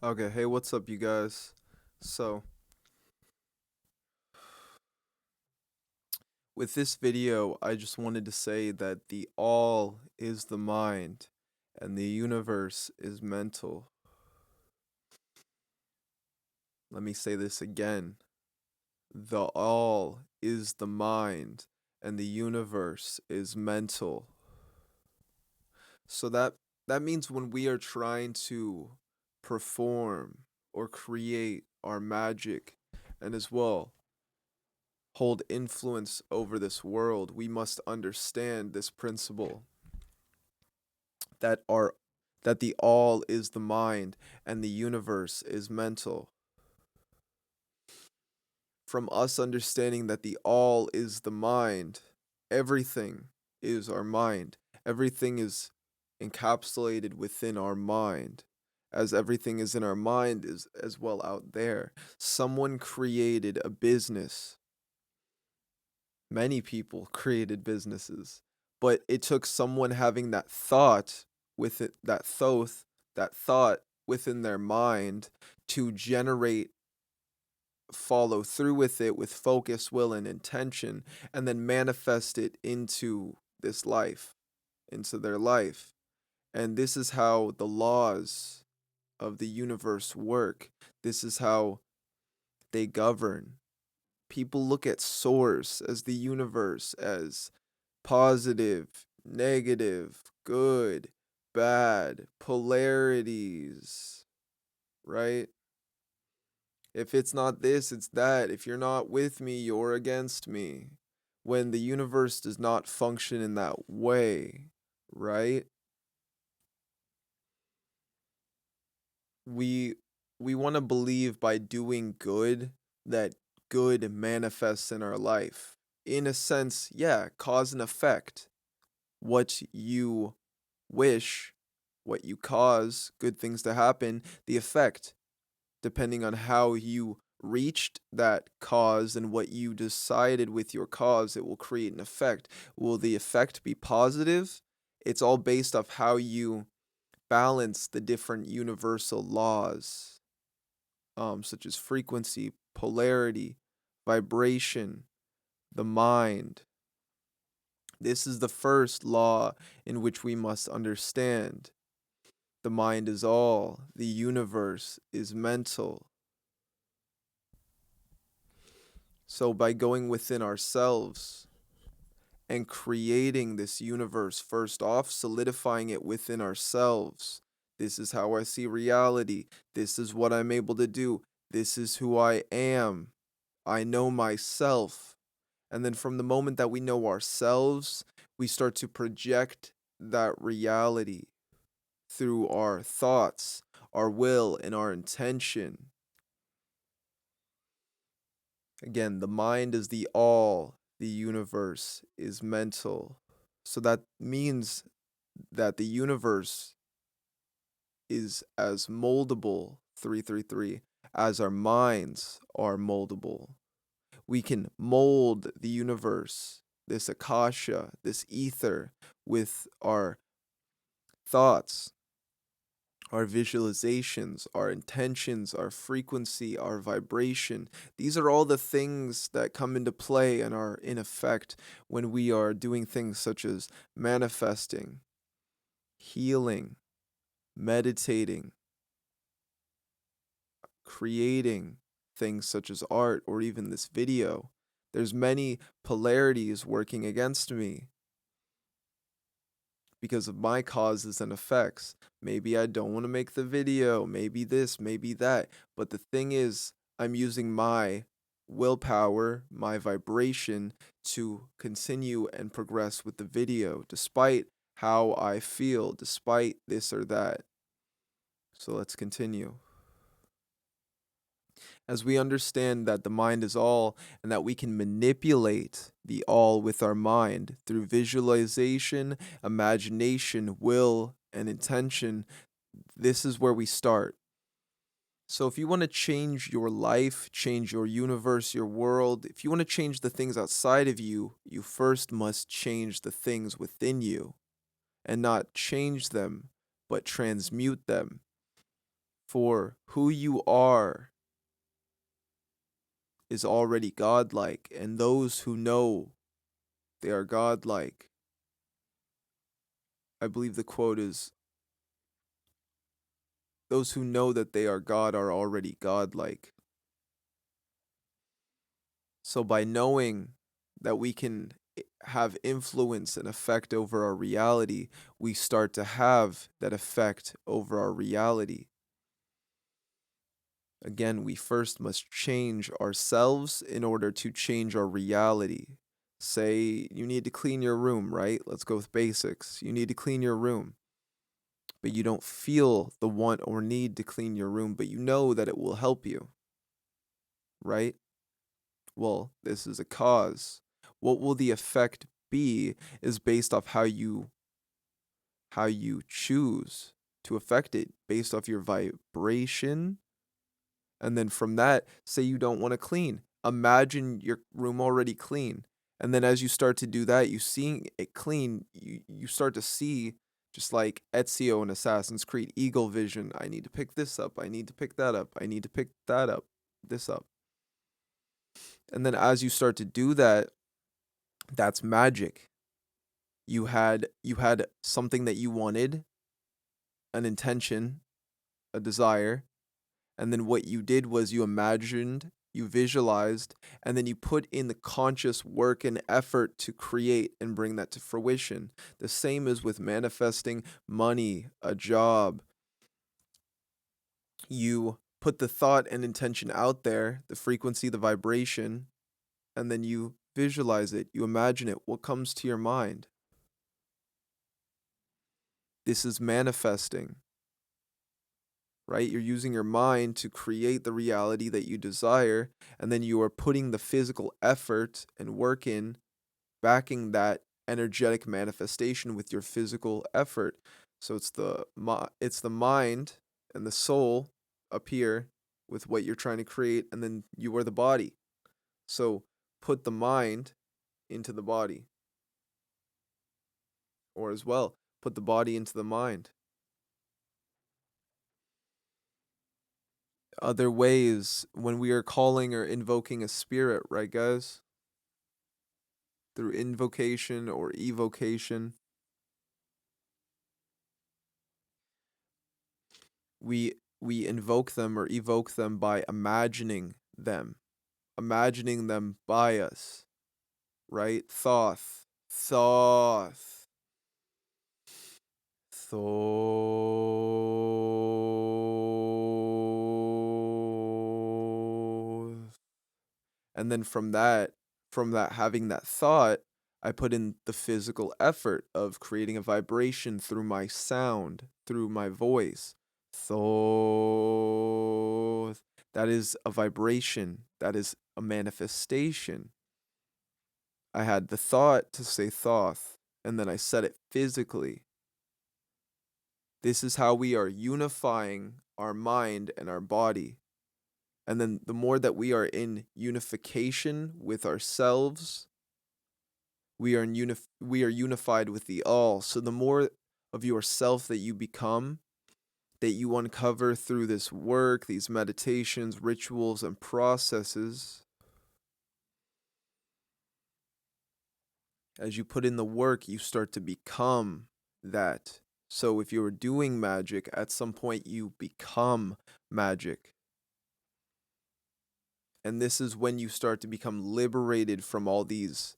Okay, hey, what's up, you guys? So, with this video, I just wanted to say that the all is the mind and the universe is mental. Let me say this again. The all is the mind and the universe is mental. So that means when we are trying to perform or create our magic and as well hold influence over this world, we must understand this principle that our that the all is the mind and the universe is mental. From us understanding that the all is the mind, everything is our mind. Everything is encapsulated within our mind. As everything is in our mind is as well out there. Someone created a business. Many people created businesses, but it took someone having that thought with it, that thought within their mind to generate, follow through with it with focus, will, and intention, and then manifest it into this life, into their life. And this is how the laws of the universe work. This is how they govern. People look at source as the universe as positive, negative, good, bad, polarities, right? If it's not this, it's that. If you're not with me, you're against me. When the universe does not function in that way, right? We we want to believe by doing good that good manifests in our life. In a sense, yeah, cause and effect. What you wish, what you cause good things to happen, the effect, depending on how you reached that cause and what you decided with your cause, it will create an effect. Will the effect be positive? It's all based off how you balance the different universal laws, such as frequency, polarity, vibration, the mind. This is the first law in which we must understand. The mind is all, the universe is mental. So, by going within ourselves and creating this universe, first off, solidifying it within ourselves, this is how I see reality. This is what I'm able to do. This is who I am. I know myself. And then, from the moment that we know ourselves, we start to project that reality through our thoughts, our will, and our intention. Again, the mind is the all, the universe is mental. So that means that the universe is as moldable, 333, as our minds are moldable. We can mold the universe, this akasha, this ether, with our thoughts, our visualizations, our intentions, our frequency, our vibration. These are all the things that come into play and are in effect when we are doing things such as manifesting, healing, meditating, creating things such as art or even this video. There's many polarities working against me because of my causes and effects. Maybe I don't want to make the video, maybe this, maybe that. But the thing is, I'm using my willpower, my vibration to continue and progress with the video, despite how I feel, despite this or that. So let's continue. As we understand that the mind is all and that we can manipulate the all with our mind through visualization, imagination, will, and intention, this is where we start. So, if you want to change your life, change your universe, your world, if you want to change the things outside of you, you first must change the things within you and not change them, but transmute them. For who you are is already godlike, and those who know they are godlike. I believe the quote is, those who know that they are God are already godlike. So by knowing that we can have influence and effect over our reality, we start to have that effect over our reality. Again, we first must change ourselves in order to change our reality. Say you need to clean your room, right? Let's go with basics. You need to clean your room, but you don't feel the want or need to clean your room, but you know that it will help you, right? Well, this is a cause. What will the effect be is based off how you choose to affect it, based off your vibration. And then from that, say you don't want to clean. Imagine your room already clean. And then as you start to do that, you seeing it clean, you start to see, just like Ezio in Assassin's Creed, eagle vision. I need to pick this up. I need to pick that up. I need to pick that up. This up. And then as you start to do that, that's magic. You had something that you wanted, an intention, a desire, and then what you did was you imagined, you visualized, and then you put in the conscious work and effort to create and bring that to fruition. The same is with manifesting money, a job. You put the thought and intention out there, the frequency, the vibration, and then you visualize it, you imagine it. What comes to your mind? This is manifesting, right? You're using your mind to create the reality that you desire, and then you are putting the physical effort and work in, backing that energetic manifestation with your physical effort. So it's the mind and the soul up here with what you're trying to create, and then you are the body. So put the mind into the body, or as well, put the body into the mind. Other ways when we are calling or invoking a spirit, right, guys? Through invocation or evocation, we invoke them or evoke them by imagining them by us, right? Thoth, Thoth. And then from that having that thought, I put in the physical effort of creating a vibration through my sound, through my voice. Thoth. That is a vibration. That is a manifestation. I had the thought to say Thoth, and then I said it physically. This is how we are unifying our mind and our body. And then the more that we are in unification with ourselves, we are unified with the all. So the more of yourself that you become, that you uncover through this work, these meditations, rituals, and processes, as you put in the work, you start to become that. So if you're doing magic, at some point you become magic. And this is when you start to become liberated from all these,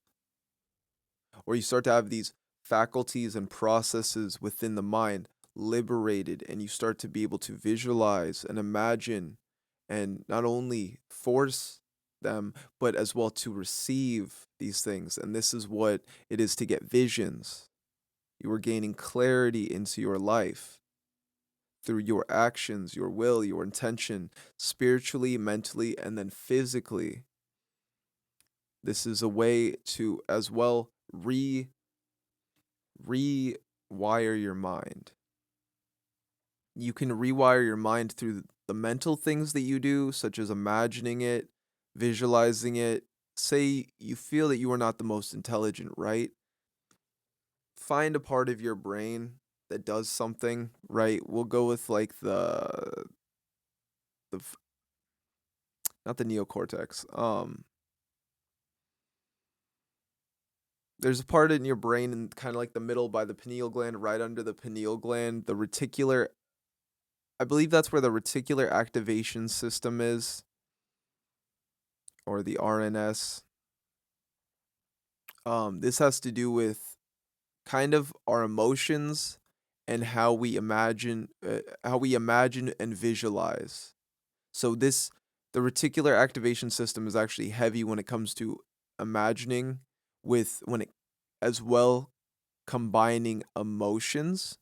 or you start to have these faculties and processes within the mind liberated, and you start to be able to visualize and imagine and not only force them, but as well to receive these things. And this is what it is to get visions. You are gaining clarity into your life through your actions, your will, your intention, spiritually, mentally, and then physically. This is a way to as well rewire your mind. You can rewire your mind through the mental things that you do, such as imagining it, visualizing it. Say you feel that you are not the most intelligent, right? Find a part of your brain that does something, right? We'll go with like not the neocortex. There's a part in your brain in kind of like the middle by the pineal gland, right under the pineal gland, the reticular. I believe that's where the reticular activation system is, or the RNS. This has to do with kind of our emotions and how we imagine and visualize. So the reticular activation system is actually heavy when it comes to imagining with when it as well combining emotions,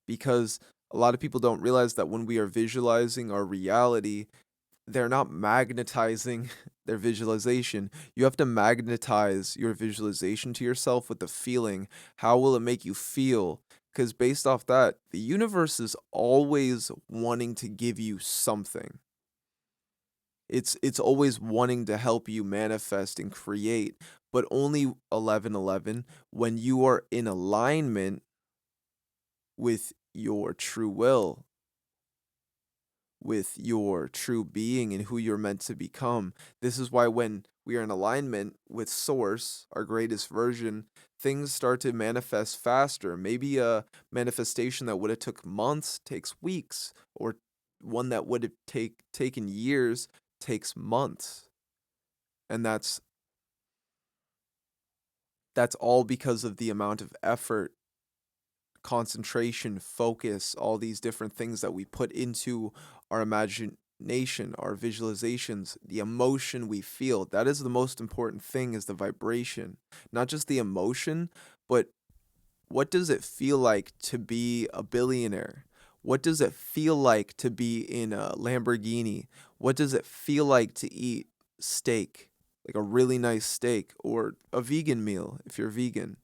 because a lot of people don't realize that when we are visualizing our reality, they're not magnetizing their visualization. You have to magnetize your visualization to yourself with the feeling. How will it make you feel? Because based off that, the universe is always wanting to give you something. It's always wanting to help you manifest and create, but only 1111 when you are in alignment with your true will, with your true being and who you're meant to become. This is why when we are in alignment with source, our greatest version, things start to manifest faster. Maybe a manifestation that would have took months takes weeks, or one that would have taken years takes months. And that's all because of the amount of effort, concentration, focus, all these different things that we put into our imagination, our visualizations, the emotion we feel. That is the most important thing, is the vibration. Not just the emotion, but what does it feel like to be a billionaire? What does it feel like to be in a Lamborghini? What does it feel like to eat steak? Like a really nice steak, or a vegan meal if you're vegan.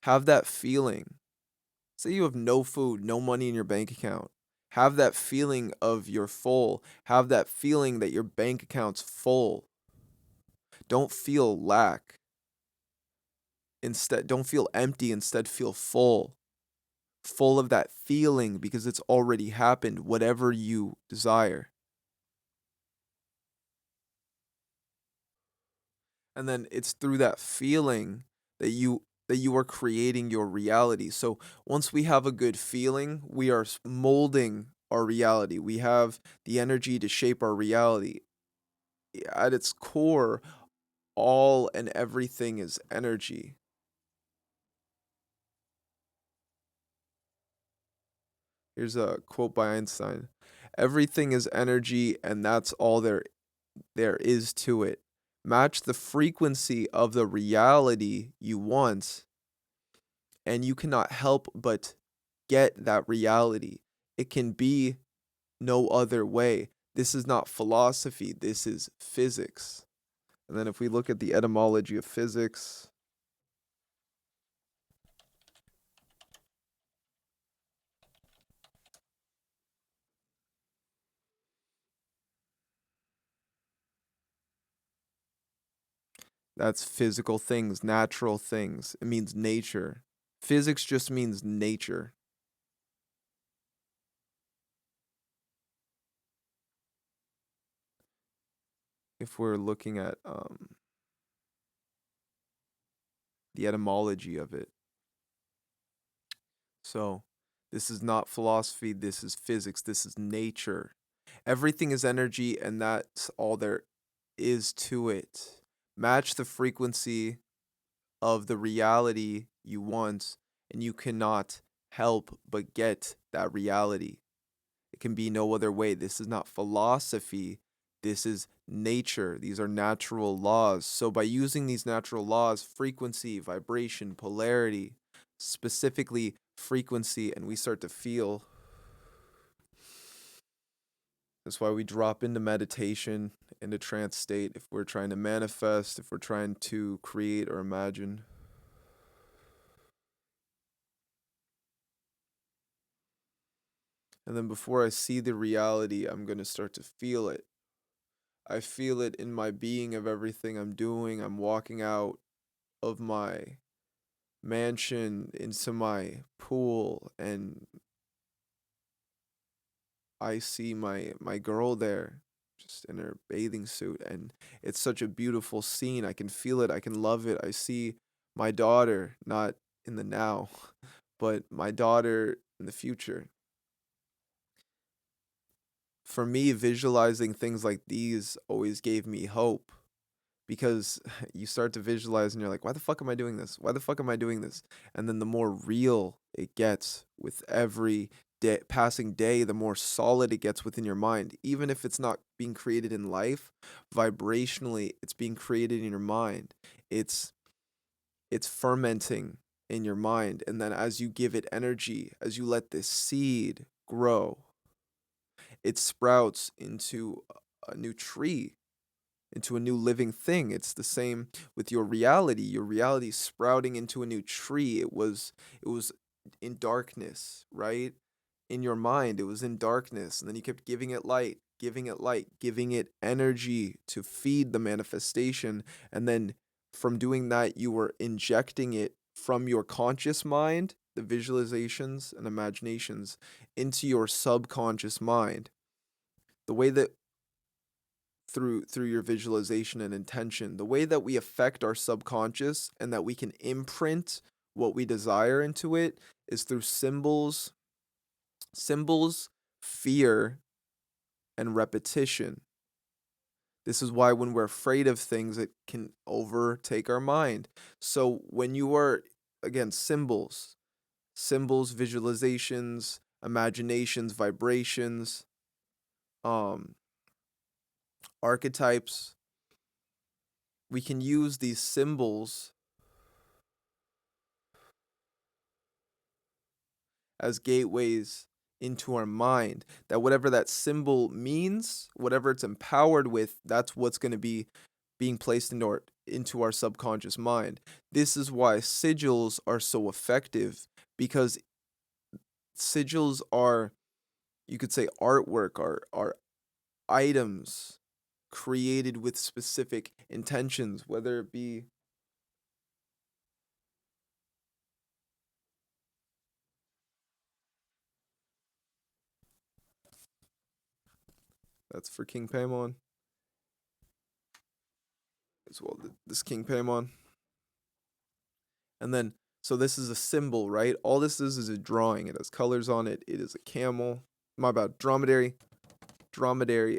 Have that feeling. Say you have no food, no money in your bank account. Have that feeling of you're full. Have that feeling that your bank account's full. Don't feel lack. Instead, don't feel empty. Instead, feel full. Full of that feeling because it's already happened, whatever you desire. And then it's through that feeling that you are creating your reality. So once we have a good feeling, we are molding our reality. We have the energy to shape our reality. At its core, all and everything is energy. Here's a quote by Einstein. Everything is energy, and that's all there is to it. Match the frequency of the reality you want, and you cannot help but get that reality. It can be no other way. This is not philosophy, this is physics. And then if we look at the etymology of physics, that's physical things, natural things. It means nature. Physics just means nature. If we're looking at the etymology of it. So, this is not philosophy, this is physics, this is nature. Everything is energy, and that's all there is to it. Match the frequency of the reality you want, and you cannot help but get that reality. It can be no other way. This is not philosophy. This is nature. These are natural laws. So, by using these natural laws, frequency, vibration, polarity, specifically frequency, and we start to feel. That's why we drop into meditation, into trance state, if we're trying to manifest, if we're trying to create or imagine. And then before I see the reality, I'm going to start to feel it. I feel it in my being of everything I'm doing. I'm walking out of my mansion into my pool, and I see my girl there just in her bathing suit, and it's such a beautiful scene. I can feel it, I can love it. I see my daughter, not in the now, but my daughter in the future. For me, visualizing things like these always gave me hope, because you start to visualize and you're like, why the fuck am I doing this? Why the fuck am I doing this? And then the more real it gets with every passing day, the more solid it gets within your mind. Even if it's not being created in life, vibrationally, it's being created in your mind. It's it's fermenting in your mind, and then as you give it energy, as you let this seed grow, it sprouts into a new tree, into a new living thing. It's the same with your reality. Your reality sprouting into a new tree. It was in darkness, right? In your mind, it was in darkness, and then you kept giving it light, giving it light, giving it energy to feed the manifestation, and then from doing that, you were injecting it from your conscious mind, the visualizations and imaginations, into your subconscious mind. The way that through your visualization and intention, the way that we affect our subconscious and that we can imprint what we desire into it is through symbols, fear, and repetition. This is why when we're afraid of things, it can overtake our mind. So when you are, again, symbols, visualizations, imaginations, vibrations, um, archetypes, we can use these symbols as gateways into our mind. That whatever that symbol means, whatever it's empowered with, that's what's going to be being placed into our subconscious mind. This is why sigils are so effective, because sigils are, you could say, artwork, are items created with specific intentions, whether it be, that's for King Paimon as well, this King Paimon. And then, so this is a symbol, right? All this is a drawing. It has colors on it. It is a camel. My bad. Dromedary,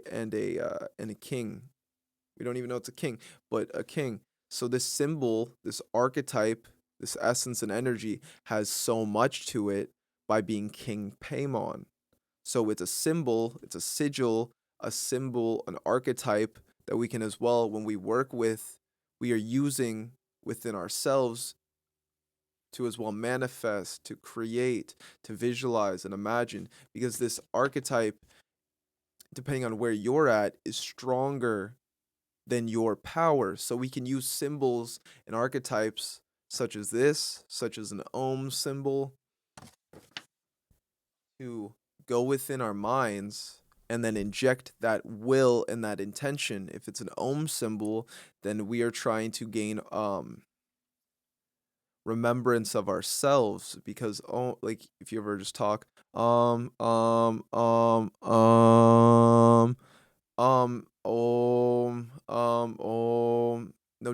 and a king. We don't even know it's a king, but a king. So this symbol, this archetype, this essence and energy has so much to it by being King Paimon. So it's a symbol, it's a sigil, a symbol, an archetype that we can as well, when we work with, we are using within ourselves to as well manifest, to create, to visualize and imagine, because this archetype, depending on where you're at, is stronger than your power. So we can use symbols and archetypes such as this, such as an Om symbol, to go within our minds and then inject that will and that intention. If it's an Om symbol, then we are trying to gain remembrance of ourselves, because, oh, like if you ever just talk no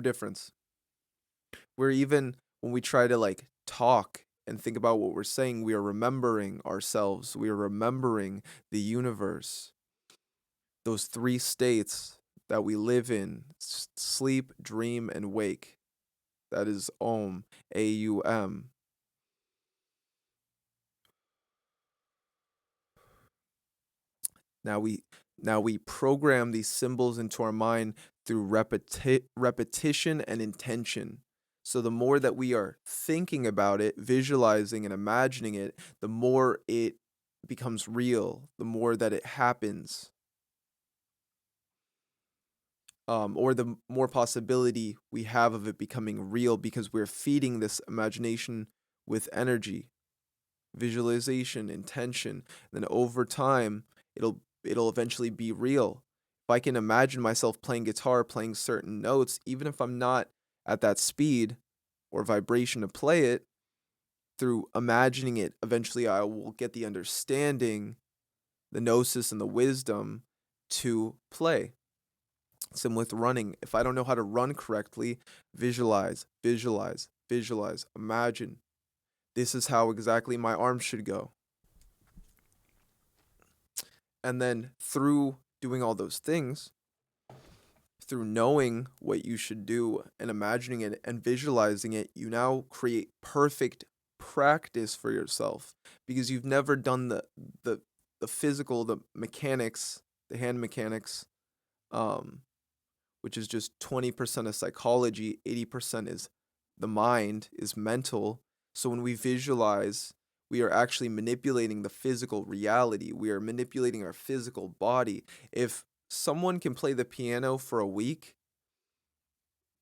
difference. We're even, when we try to like talk and think about what we're saying, we are remembering ourselves, we are remembering the universe, those three states that we live in: sleep, dream, and wake. That is Om, AUM. Now we now we program these symbols into our mind through repetition and intention. So the more that we are thinking about it, visualizing and imagining it, the more it becomes real, the more that it happens, or the more possibility we have of it becoming real, because we're feeding this imagination with energy, visualization, intention. Then over time, it'll eventually be real. If I can imagine myself playing guitar, playing certain notes, even if I'm not at that speed or vibration to play it, through imagining it, eventually I will get the understanding the gnosis and the wisdom to play. Same with running. If I don't know how to run correctly, visualize, visualize, visualize, imagine. This is how exactly my arm should go. And then through doing all those things, through knowing what you should do and imagining it and visualizing it, you now create perfect practice for yourself because you've never done the the physical, the mechanics, the hand mechanics, um, which is just 20% of psychology, 80% is the mind, is mental. So when we visualize, we are actually manipulating the physical reality. We are manipulating our physical body. If someone can play the piano for a week,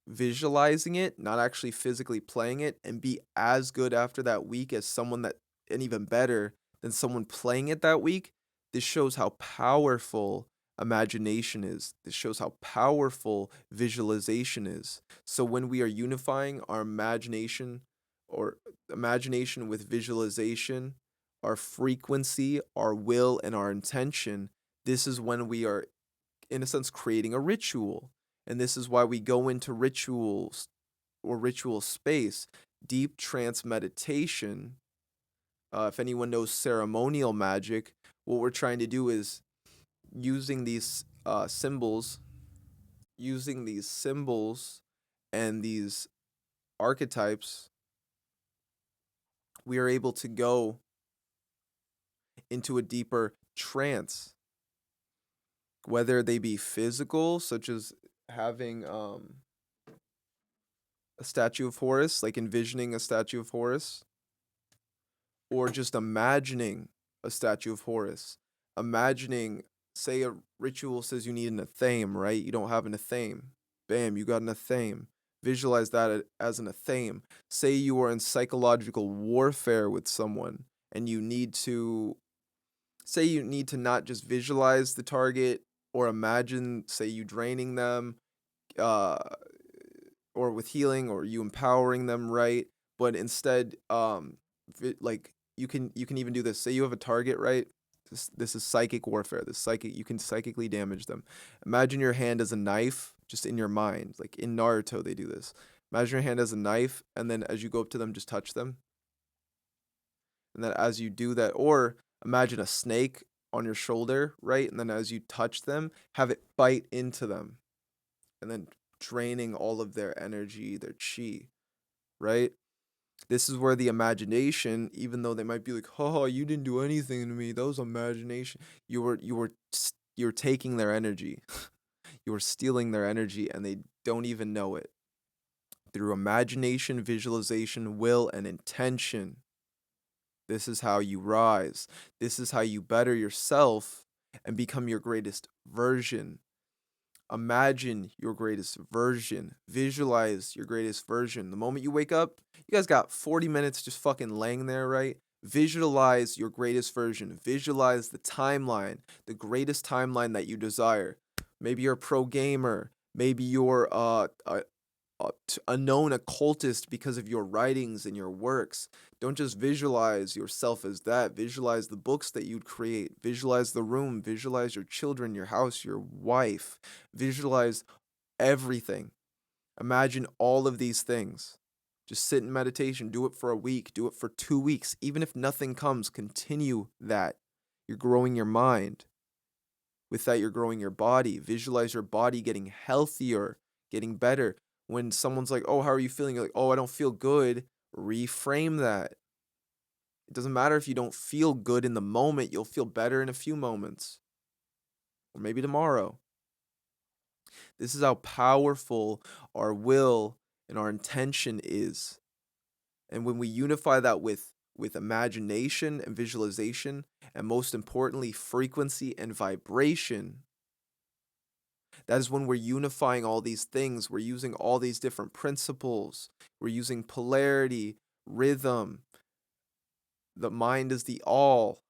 visualizing it, not actually physically playing it, and be as good after that week as someone that, and even better than someone playing it that week, this shows how powerful imagination is. This shows how powerful visualization is. So when we are unifying our imagination or imagination with visualization, our frequency, our will, and our intention, this is when we are, in a sense, creating a ritual. And this is why we go into rituals or ritual space, deep trance meditation. If anyone knows ceremonial magic, what we're trying to do is using these symbols and these archetypes, we are able to go into a deeper trance, whether they be physical, such as having a statue of Horus, like envisioning a statue of Horus, or just imagining a statue of Horus. Imagining, say a ritual says you need an athame, right? You don't have an athame. Bam, you got an athame. Visualize that as an athame. Say you are in psychological warfare with someone and you need to, say you need to not just visualize the target or imagine, say you draining them, uh, or with healing or you empowering them, right? But instead, like you can even do this. Say you have a target, right? This is psychic warfare. This psychic, you can psychically damage them. Imagine your hand as a knife, just in your mind. Like in Naruto, they do this. Imagine your hand as a knife, and then as you go up to them, just touch them. And then as you do that, or imagine a snake on your shoulder, right? And then as you touch them, have it bite into them, and then draining all of their energy, their chi, right? This is where the imagination, even though they might be like, "Oh, you didn't do anything to me. That was imagination." You're taking their energy. You were stealing their energy, and they don't even know it. Through imagination, visualization, will, and intention, this is how you rise. This is how you better yourself and become your greatest version. Imagine your greatest version. Visualize your greatest version. The moment you wake up, you guys got 40 minutes just fucking laying there, right? Visualize your greatest version. Visualize the timeline, the greatest timeline that you desire. Maybe you're a pro gamer. Maybe you're a known occultist because of your writings and your works. Don't just visualize yourself as that. Visualize the books that you'd create. Visualize the room. Visualize your children, your house, your wife. Visualize everything. Imagine all of these things. Just sit in meditation. Do it for a week. Do it for 2 weeks. Even if nothing comes, continue that. You're growing your mind. With that, you're growing your body. Visualize your body getting healthier, getting better. When someone's like, "Oh, how are you feeling?" You're like, "Oh, I don't feel good." Reframe that. It doesn't matter if you don't feel good in the moment, you'll feel better in a few moments, or maybe tomorrow. This is how powerful our will and our intention is. And when we unify that with imagination and visualization, and most importantly, frequency and vibration, that is when we're unifying all these things. We're using all these different principles. We're using polarity, rhythm. The mind is the all.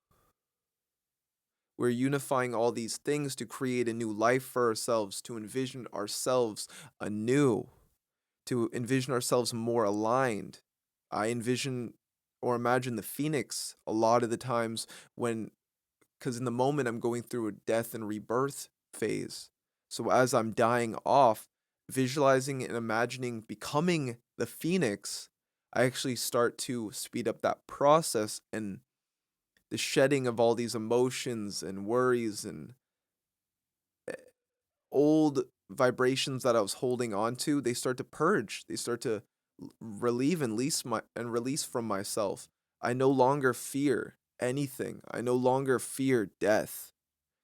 We're unifying all these things to create a new life for ourselves, to envision ourselves anew, to envision ourselves more aligned. I envision or imagine the phoenix a lot of the times when because in the moment I'm going through a death and rebirth phase. So as I'm dying off, visualizing and imagining becoming the phoenix, I actually start to speed up that process, and the shedding of all these emotions and worries and old vibrations that I was holding on to, they start to purge. They start to relieve and release from myself. I no longer fear anything. I no longer fear death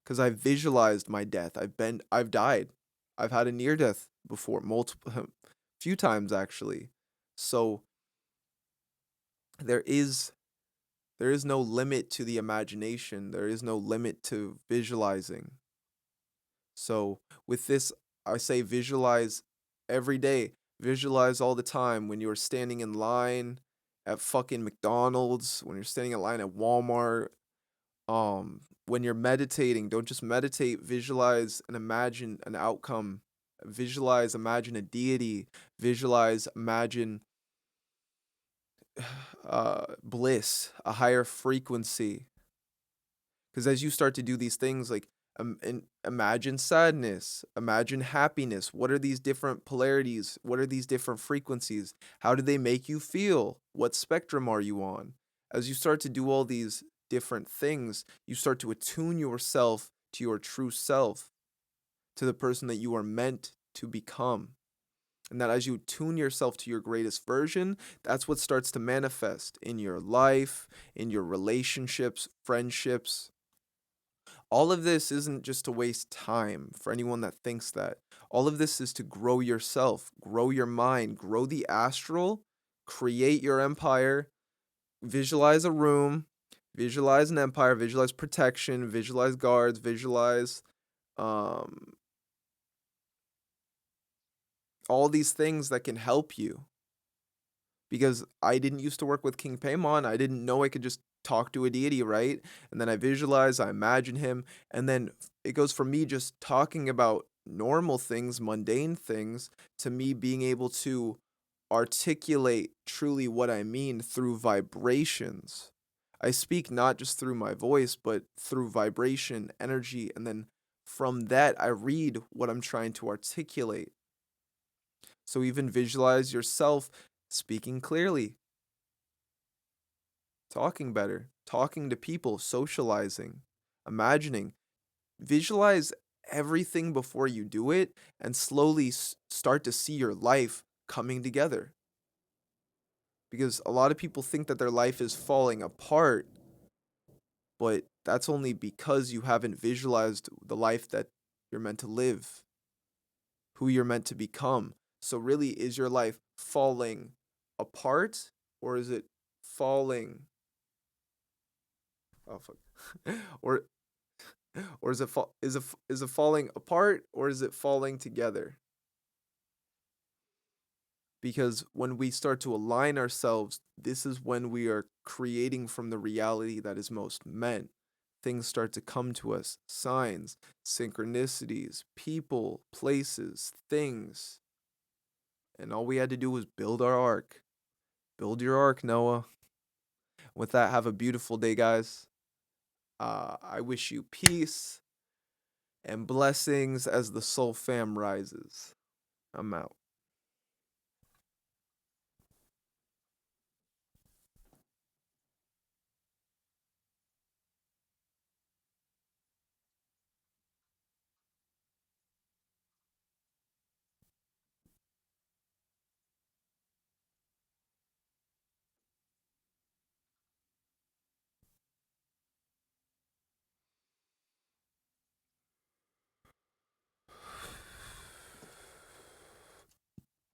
because I visualized my death. I've died. I've had a near death before, multiple few times actually. So there is there is no limit to the imagination. There is no limit to visualizing. So with this, I say visualize every day. Visualize all the time when you're standing in line at fucking McDonald's, when you're standing in line at Walmart, when you're meditating, don't just meditate, visualize and imagine an outcome. Visualize, imagine a deity, visualize, imagine bliss, a higher frequency, because as you start to do these things, like and imagine sadness, imagine happiness. What are these different polarities? What are these different frequencies? How do they make you feel? What spectrum are you on? As you start to do all these different things, you start to attune yourself to your true self, to the person that you are meant to become. And that as you tune yourself to your greatest version, that's what starts to manifest in your life, in your relationships, friendships. All of this isn't just to waste time for anyone that thinks that. All of this is to grow yourself, grow your mind, grow the astral, create your empire, visualize a room, visualize an empire, visualize protection, visualize guards, visualize um, all these things that can help you, because I didn't used to work with King Paimon. I didn't know I could just talk to a deity, right? And then I visualize, I imagine him, and then it goes from me just talking about normal things, mundane things, to me being able to articulate truly what I mean through vibrations. I speak not just through my voice, but through vibration, energy, and then from that I read what I'm trying to articulate. So even visualize yourself speaking clearly, talking better, talking to people, socializing, imagining. Visualize everything before you do it and slowly start to see your life coming together. Because a lot of people think that their life is falling apart, but that's only because you haven't visualized the life that you're meant to live, who you're meant to become. So, really, is your life falling apart, or is it falling? Oh, fuck. or or is it is it falling apart, or is it falling together? Because when we start to align ourselves, this is when we are creating from the reality that is most meant. Things start to come to us, signs, synchronicities, people, places, things. And all we had to do was build our ark. Build your ark, Noah. With that, have a beautiful day, guys. I wish you peace and blessings as the Soul Fam rises. I'm out.